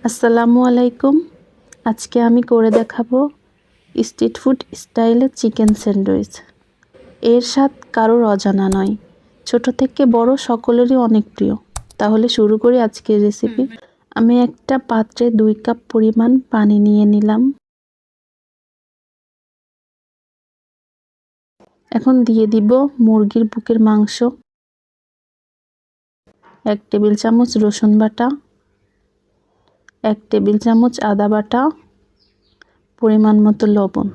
আসসালামু আলাইকুম। আজকে আমি করে দেখাবো স্ট্রিট ফুড স্টাইলে চিকেন স্যান্ডউইচ। এর স্বাদ কারোর অজানা নয়, ছোট থেকে বড় সকলেরই অনেক প্রিয়। তাহলে শুরু করি আজকের রেসিপি। আমি একটা পাত্রে 2 কাপ পরিমাণ পানি নিয়ে নিলাম। এখন দিয়ে দিব মুরগির বুকের মাংস, 1 টেবিল চামচ রসুন বাটা, 1 টেবিল চামচ আদা বাটা, পরিমাণ মতো লবণ।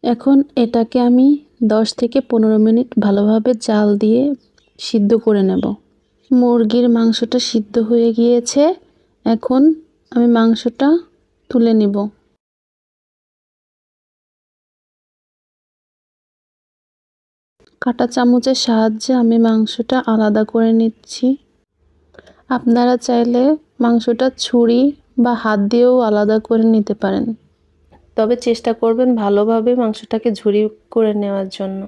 এখন এটাকে আমি 10 থেকে 15 মিনিট ভালোভাবে জাল দিয়ে সিদ্ধ করে নেব। মুরগির মাংসটা সিদ্ধ হয়ে গিয়েছে। এখন আমি মাংসটা তুলে নিব। কাঁটা চামচের সাহায্যে আমি মাংসটা আলাদা করে নিচ্ছি। আপনারা চাইলে মাংসটা ছুরি বা হাত দিয়েও আলাদা করে নিতে পারেন, তবে চেষ্টা করবেন ভালোভাবে মাংসটাকে ঝুরি করে নেওয়ার জন্য।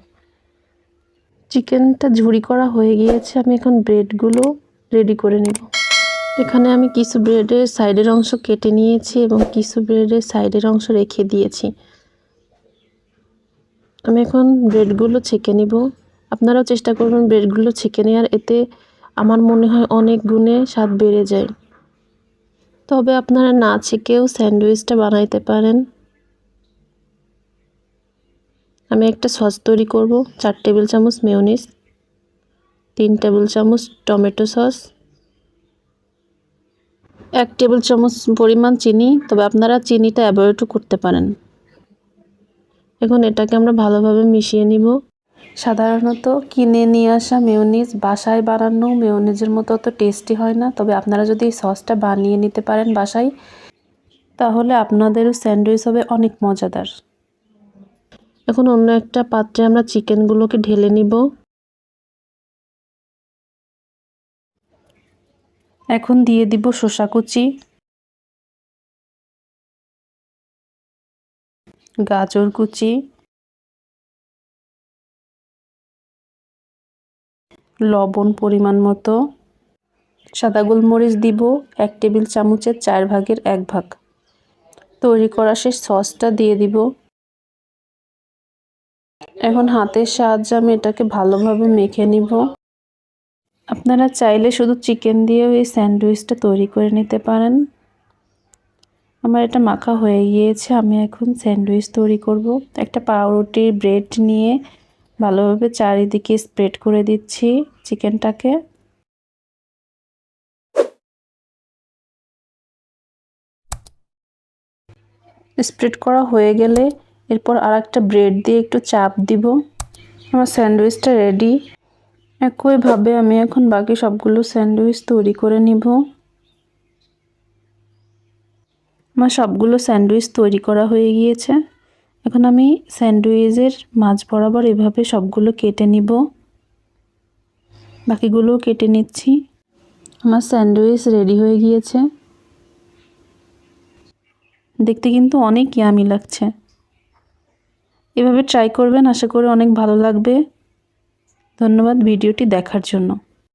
চিকেনটা ঝুরি করা হয়ে গিয়েছে। আমি এখন ব্রেডগুলো রেডি করে নেব। এখানে আমি কিছু ব্রেডের সাইডের অংশ কেটে নিয়েছি এবং কিছু ব্রেডের সাইডের অংশ রেখে দিয়েছি। আমি এখন ব্রেডগুলো ছেঁকে নিব। আপনারাও চেষ্টা করবেন ব্রেডগুলো ছেঁকে নেওয়ার, এতে আমার মনে হয় অনেক গুণে স্বাদ বেড়ে যায়। তবে আপনারা না ছেঁকেও স্যান্ডউইচটা বানাইতে পারেন। আমি একটা সস তৈরি করব। 4 টেবিল চামচ মেয়োনিজ, 3 টেবিল চামচ টমেটো সস, 1 টেবিল চামচ পরিমাণ চিনি, তবে আপনারা চিনিটা অ্যাভয়েডও করতে পারেন। এখন এটাকে আমরা ভালোভাবে মিশিয়ে নিব। সাধারণত কিনে নিয়ে আসা মেয়োনিজ বাসায় বানানো মেয়োনিজের মতো অত টেস্টি হয় না, তবে আপনারা যদি এই সসটা বানিয়ে নিতে পারেন বাসায়, তাহলে আপনাদেরও স্যান্ডউইচ হবে অনেক মজাদার। এখন অন্য একটা পাত্রে আমরা চিকেনগুলোকে ঢেলে নিব। এখন দিয়ে দিব শসা কুচি, গাজর কুচি, লবণ পরিমাণ মতো, সাদা গোলমরিচ দিব 1 টেবিল চামচের 4 ভাগের 1 ভাগ। তৈরি করা শেষ সসটা দিয়ে দিব। এখন হাতের সাহায্যে আমি এটাকে ভালোভাবে মেখে নিব। আপনারা চাইলে শুধু চিকেন দিয়েও এই স্যান্ডউইচটা তৈরি করে নিতে পারেন। আমার এটা মাখা হয়ে গিয়েছে। আমি এখন স্যান্ডউইচ তৈরি করব। একটা পাউরুটির ব্রেড নিয়ে ভালোভাবে চারিদিকে স্প্রেড করে দিচ্ছি চিকেনটাকে। স্প্রেড করা হয়ে গেলে এরপর আরেকটা ব্রেড দিয়ে একটু চাপ দিব। আমার স্যান্ডউইচটা রেডি। একইভাবে আমি এখন বাকি সবগুলো স্যান্ডউইচ তৈরি করে নিব। আমার সবগুলো স্যান্ডউইচ তৈরি করা হয়ে গিয়েছে। এখন আমি স্যান্ডউইচের মাঝ বরাবর এভাবে সবগুলো কেটে নিব। বাকিগুলোও কেটে নিচ্ছি। আমার স্যান্ডউইচ রেডি হয়ে গিয়েছে। দেখতে কিন্তু অনেক ইয়ামি লাগছে। এভাবে ট্রাই করবেন, আশা করি অনেক ভালো লাগবে। ধন্যবাদ ভিডিওটি দেখার জন্য।